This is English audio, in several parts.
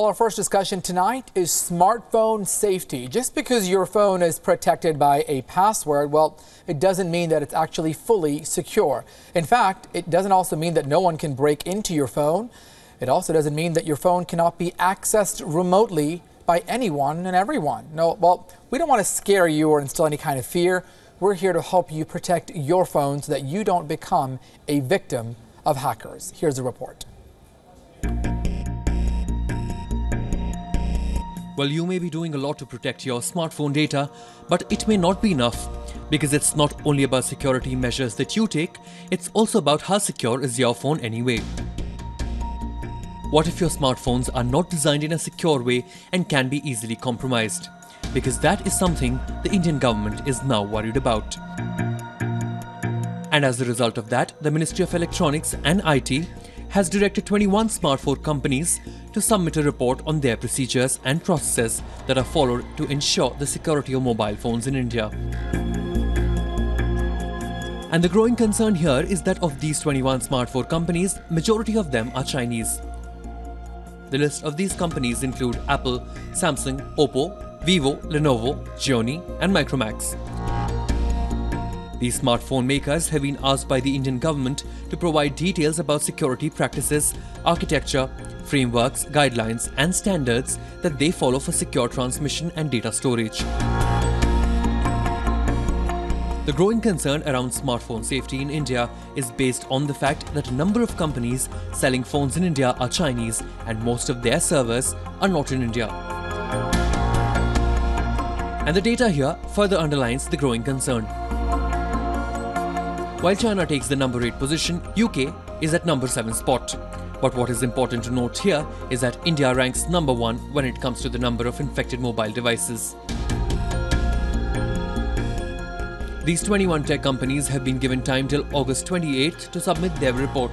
our first discussion tonight is smartphone safety. Just because your phone is protected by a password, well, it doesn't mean that it's actually fully secure. In fact, it doesn't also mean that no one can break into your phone. It also doesn't mean that your phone cannot be accessed remotely by anyone and everyone. No, well, we don't want to scare you or instill any kind of fear. We're here to help you protect your phone so that you don't become a victim of hackers. Here's the report. Well, you may be doing a lot to protect your smartphone data, but it may not be enough, because it's not only about security measures that you take, it's also about how secure is your phone anyway. What if your smartphones are not designed in a secure way and can be easily compromised? Because that is something the Indian government is now worried about. And as a result of that, the Ministry of Electronics and IT has directed 21 smartphone companies to submit a report on their procedures and processes that are followed to ensure the security of mobile phones in India. And the growing concern here is that of these 21 smartphone companies, majority of them are Chinese. The list of these companies include Apple, Samsung, Oppo, Vivo, Lenovo, Xiaomi and Micromax. These smartphone makers have been asked by the Indian government to provide details about security practices, architecture, frameworks, guidelines and standards that they follow for secure transmission and data storage. The growing concern around smartphone safety in India is based on the fact that a number of companies selling phones in India are Chinese and most of their servers are not in India. And the data here further underlines the growing concern. While China takes the number 8 position, UK is at number 7 spot. But what is important to note here is that India ranks number 1 when it comes to the number of infected mobile devices. These 21 tech companies have been given time till August 28th to submit their report.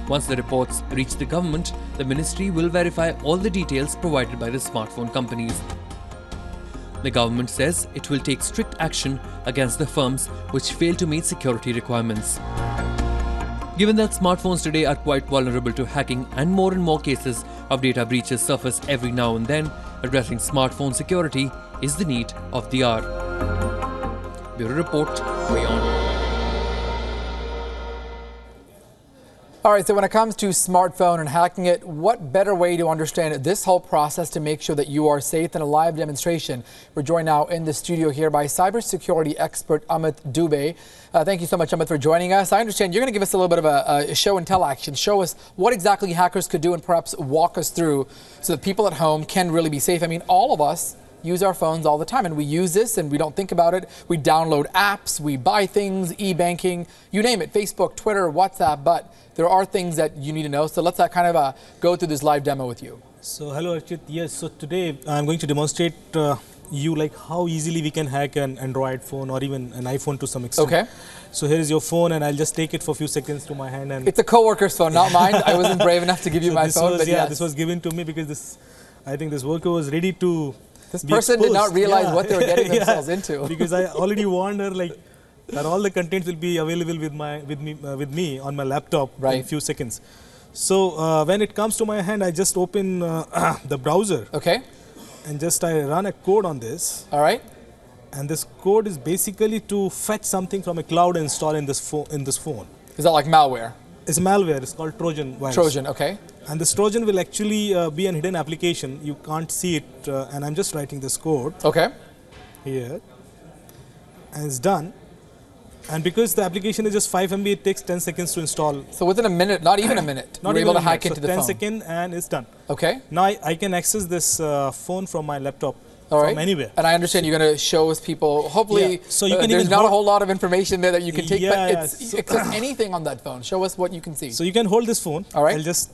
Once the reports reach the government, the ministry will verify all the details provided by the smartphone companies. The government says it will take strict action against the firms which fail to meet security requirements. Given that smartphones today are quite vulnerable to hacking and more cases of data breaches surface every now and then, addressing smartphone security is the need of the hour. Bureau Report, WION. All right, so when it comes to smartphone and hacking it, what better way to understand this whole process to make sure that you are safe than a live demonstration? We're joined now in the studio here by cybersecurity expert Amit Dubey. Thank you so much, Amit, for joining us. I understand you're going to give us a little bit of a show and tell action. Show us what exactly hackers could do and perhaps walk us through so that people at home can really be safe. I mean, all of us use our phones all the time and we use this and we don't think about it. We download apps, we buy things, e-banking, you name it, Facebook, Twitter, WhatsApp, but there are things that you need to know. So let's kind of go through this live demo with you. So hello Archit, yes, so today I'm going to demonstrate you like how easily we can hack an Android phone or even an iPhone to some extent. Okay. So here is your phone and I'll just take it for a few seconds to my hand. And it's a coworker's phone, not mine. I wasn't brave enough to give you my phone. But yeah, this was given to me because I think this worker was ready to This person did not realize what they were getting themselves into. Because I already warned her that all the contents will be available with me on my laptop in a few seconds. So when it comes to my hand, I just open the browser. Okay. And just I run a code on this. All right. And this code is basically to fetch something from a cloud and install in this phone. Is that like malware? It's malware. It's called Trojan virus. Trojan, okay. And this Trojan will actually be an hidden application. You can't see it. And I'm just writing this code. Okay. Here. And it's done. And because the application is just 5 MB, it takes 10 seconds to install. So within a minute, not even a minute, you're able to hack into the phone. 10 seconds and it's done. Okay. Now I can access this phone from my laptop from anywhere. And I understand you're going to show us people, hopefully, so you can there's not a whole lot of information there that you can take, but it says anything on that phone. Show us what you can see. So you can hold this phone. All right. I'll just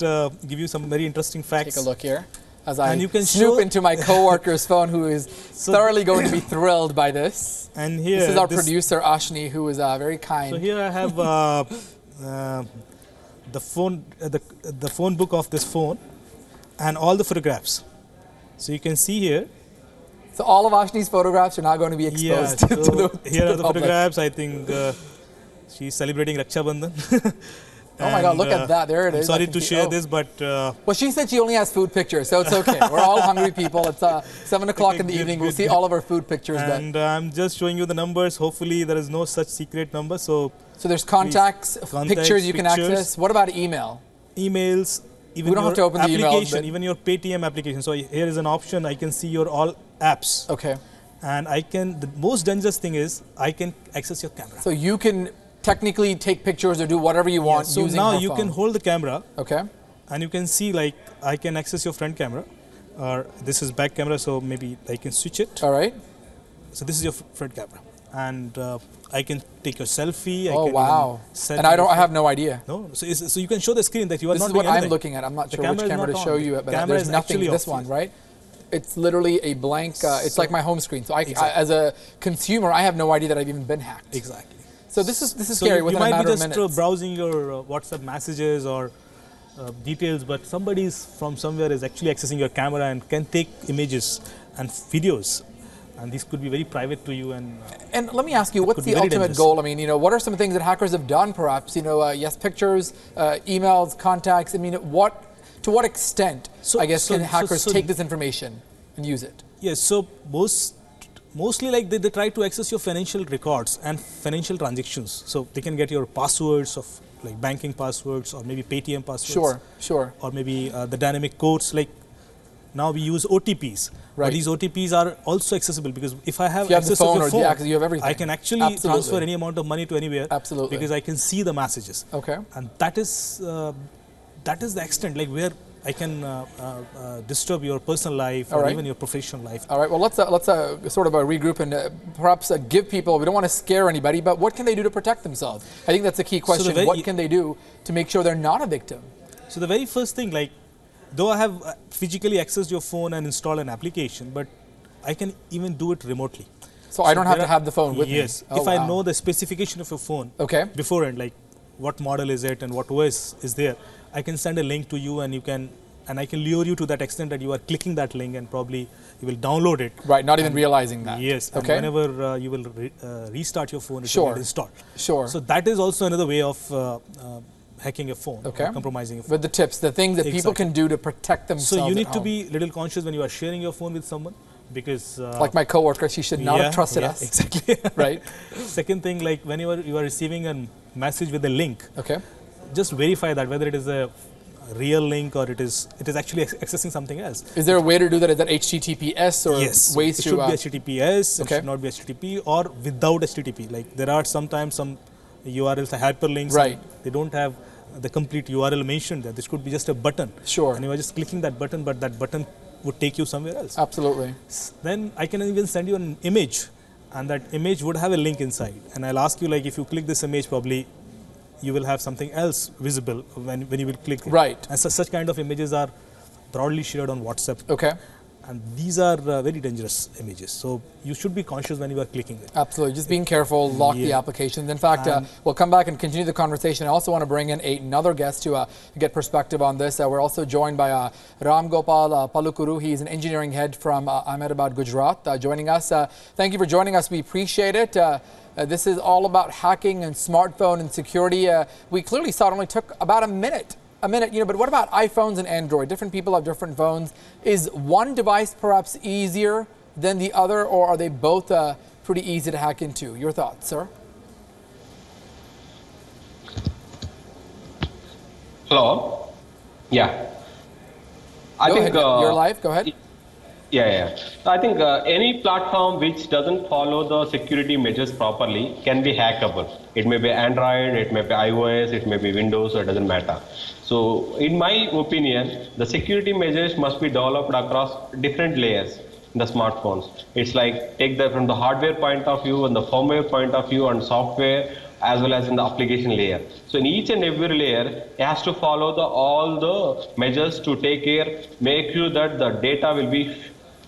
give you some very interesting facts. Take a look here. As I you can snoop into my coworker's phone, who is thoroughly going to be thrilled by this. And here, this is our producer Ashni, who is very kind. So here I have the phone book of this phone and all the photographs. So you can see here. So all of Ashni's photographs are not going to be exposed to the Here are the public. photographs. I think she's celebrating Raksha Bandhan. Oh my God, look at that. There it is. Sorry to share this, but... well, she said she only has food pictures, so it's okay. We're all hungry people. It's 7 o'clock in the evening. We'll see all of our food pictures then. And I'm just showing you the numbers. Hopefully, there is no such secret number. So there's contacts, pictures you can access. What about email? Emails. Even we don't have to open the emails. Even your Paytm application. So here is an option. I can see your all apps. Okay. And the most dangerous thing is I can access your camera. So you can technically take pictures or do whatever you want using your phone. So now you can hold the camera. Okay. And you can see, like, I can access your front camera, or this is back camera, so maybe I can switch it. All right. So this is your front camera, and I can take your selfie. Oh, wow. And I have no idea. No, so you can show the screen that you are not doing anything. This is what I'm looking at. I'm not sure which camera to show you, but there's nothing. This one, right? It's literally a blank. It's like my home screen. So as a consumer, I have no idea that I've even been hacked. Exactly. So this is scary. Within a matter of minutes. You might be just browsing your WhatsApp messages or details, but somebody from somewhere is actually accessing your camera and can take images and videos, and these could be very private to you. And let me ask you, what's the ultimate goal? I mean, what are some things that hackers have done? Perhaps yes, pictures, emails, contacts. I mean, to what extent, I guess, can hackers take this information and use it? Yes, so mostly like they try to access your financial records and financial transactions. So they can get your passwords of like banking passwords or maybe Paytm passwords. Sure. Or maybe the dynamic codes. Like now we use OTPs. Right. But these OTPs are also accessible because if I have access to your phone, you have everything. I can actually transfer any amount of money to anywhere. Absolutely. Because I can see the messages. Okay. And that is the extent like where I can disturb your personal life or even your professional life. All right. Well, let's sort of regroup and perhaps give people. We don't want to scare anybody, but what can they do to protect themselves? I think that's a key question. So what can they do to make sure they're not a victim? So the very first thing, like, though I have physically accessed your phone and installed an application, but I can even do it remotely. So I don't have to have the phone with me. Yes. If I know the specification of your phone beforehand, like what model is it and what OS is there, I can send a link to you and I can lure you to that extent that you are clicking that link and probably you will download it. Right, not even realizing that. Yes, and whenever you will restart your phone, it will get installed. Sure. So that is also another way of hacking a phone, or compromising a phone. With the tips, the things that people can do to protect themselves. So you need to be a little conscious when you are sharing your phone with someone. Because like my coworker, she should not have trusted us. Exactly. Right. Second thing, like when you are receiving a message with a link, just verify that whether it is a real link or it is actually accessing something else. Is there a way to do that? Is that HTTPS or ways to? It should be HTTPS. It should not be HTTP or without HTTP. Like there are sometimes some URLs, hyperlinks. Right. They don't have the complete URL mentioned there. This could be just a button. Sure. And you are just clicking that button, but that button would take you somewhere else. Absolutely. Then I can even send you an image, and that image would have a link inside. And I'll ask you, like, if you click this image, probably you will have something else visible when you will click it. Right. And such kind of images are broadly shared on WhatsApp. Okay. And these are very dangerous images. So you should be conscious when you are clicking it. Absolutely. Just being careful, lock the applications. In fact, we'll come back and continue the conversation. I also want to bring in another guest to get perspective on this. We're also joined by Ram Gopal Palukuru. He's an engineering head from Ahmedabad, Gujarat, joining us. Thank you for joining us. We appreciate it. This is all about hacking and smartphone and security. We clearly saw it only took about a minute, but what about iPhones and Android? Different people have different phones. Is one device perhaps easier than the other, or are they both pretty easy to hack into? Your thoughts, sir? Hello? Yeah. I think you're live. Go ahead. Yeah. I think any platform which doesn't follow the security measures properly can be hackable. It may be Android, it may be iOS, it may be Windows, so it doesn't matter. So in my opinion, the security measures must be developed across different layers in the smartphones. It's like take that from the hardware point of view and the firmware point of view and software as well as in the application layer. So in each and every layer, it has to follow all the measures to make sure that the data will be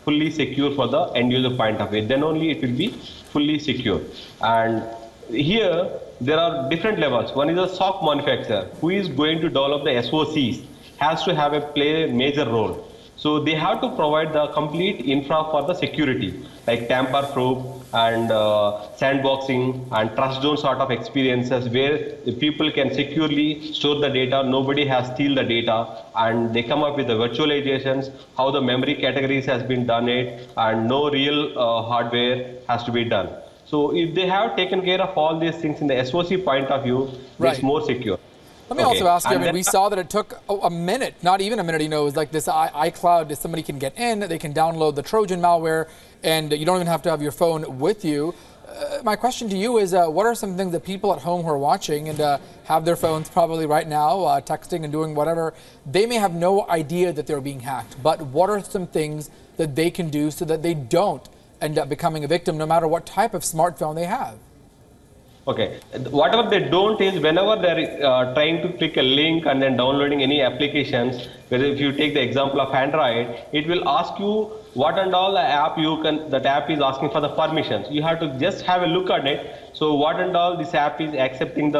fully secure for the end user point of view. Then only it will be fully secure. And here there are different levels. One is a SOC manufacturer who is going to develop the SOCs, has to play a major role. So they have to provide the complete infra for the security, like tamper proof, and sandboxing and trust zone sort of experiences where the people can securely store the data, nobody has steal the data, and they come up with the virtualizations, how the memory categories has been done it, and no real hardware has to be done. So if they have taken care of all these things in the SOC point of view, it's more secure. Let me also ask you, I mean, we saw that it took a minute, not even a minute, you know, it was like this iCloud, somebody can get in, they can download the Trojan malware, and you don't even have to have your phone with you. My question to you is, what are some things that people at home who are watching and have their phones probably right now, texting and doing whatever, they may have no idea that they're being hacked, but what are some things that they can do so that they don't end up becoming a victim no matter what type of smartphone they have? Okay, whatever they don't is whenever they're trying to click a link and then downloading any applications, whether if you take the example of Android, it will ask you what and all the app that app is asking for the permissions. You have to just have a look at it. So what and all this app is accepting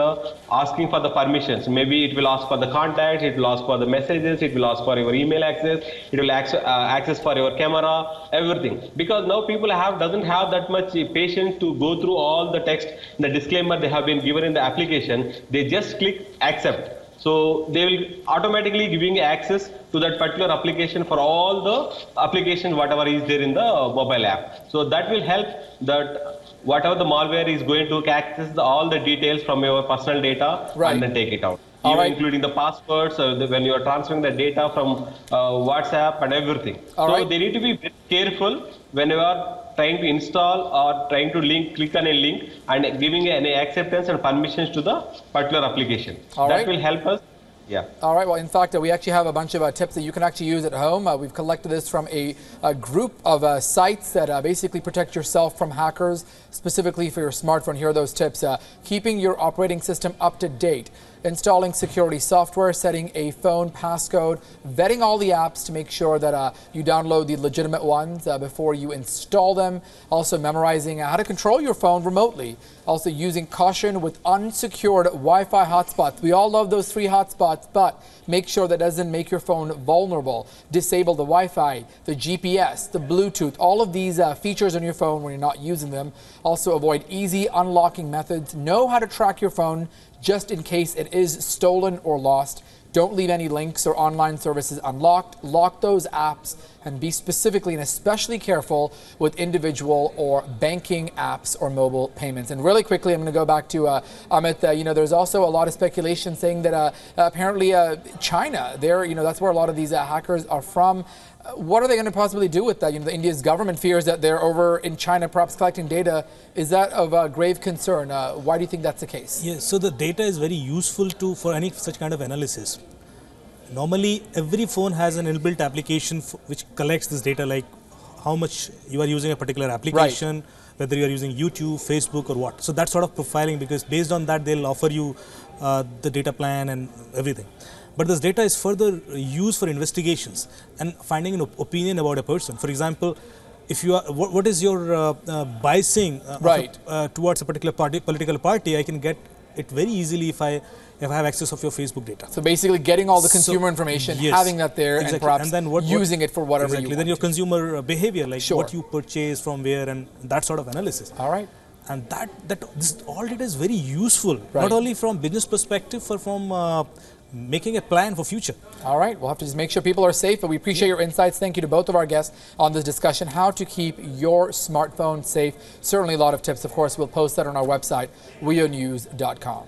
asking for the permissions. Maybe it will ask for the contacts, it will ask for the messages, it will ask for your email access, it will access for your camera, everything. Because now people doesn't have that much patience to go through all the text, the disclaimer they have been given in the application. They just click accept. So they will automatically giving access to that particular application for all the applications, whatever is there in the mobile app. So that will help that whatever the malware is going to access all the details from your personal data and then take it out. Including the passwords, when you are transferring the data from WhatsApp and everything. They need to be very careful when you are trying to install or trying to click on a link and giving any acceptance and permissions to the particular application. That will help us. Yeah. All right. Well, in fact, we actually have a bunch of tips that you can actually use at home. We've collected this from a group of sites that basically protect yourself from hackers, specifically for your smartphone. Here are those tips. Keeping your operating system up to date. Installing security software, setting a phone passcode, vetting all the apps to make sure that you download the legitimate ones before you install them. Also memorizing how to control your phone remotely. Also using caution with unsecured Wi-Fi hotspots. We all love those free hotspots, but make sure that doesn't make your phone vulnerable. Disable the Wi-Fi, the GPS, the Bluetooth, all of these features on your phone when you're not using them. Also avoid easy unlocking methods. Know how to track your phone just in case it is stolen or lost. Don't leave any links or online services unlocked. Lock those apps and be specifically and especially careful with individual or banking apps or mobile payments. And really quickly, I'm going to go back to Amit. You know, there's also a lot of speculation saying that apparently China, that's where a lot of these hackers are from. What are they going to possibly do with that? You know, the India's government fears that they're over in China, perhaps collecting data. Is that of grave concern? Why do you think that's the case? Yes, so the data is very useful for any such kind of analysis. Normally, every phone has an inbuilt application which collects this data, like how much you are using a particular application, whether you are using YouTube, Facebook, or what. So that's sort of profiling, because based on that, they'll offer you the data plan and everything. But this data is further used for investigations and finding an opinion about a person. For example, if you are, what is your biasing towards a particular political party, I can get it very easily if I have access of your Facebook data. So basically getting all the consumer information, having that there, and perhaps then using it for whatever you want. Then your consumer behavior, like what you purchase from where, and that sort of analysis. All right. And this all data is very useful, not only from business perspective, but from making a plan for future. All right, we'll have to just make sure people are safe, but we appreciate your insights. Thank you to both of our guests on this discussion, how to keep your smartphone safe. Certainly a lot of tips, of course. We'll post that on our website, weonews.com.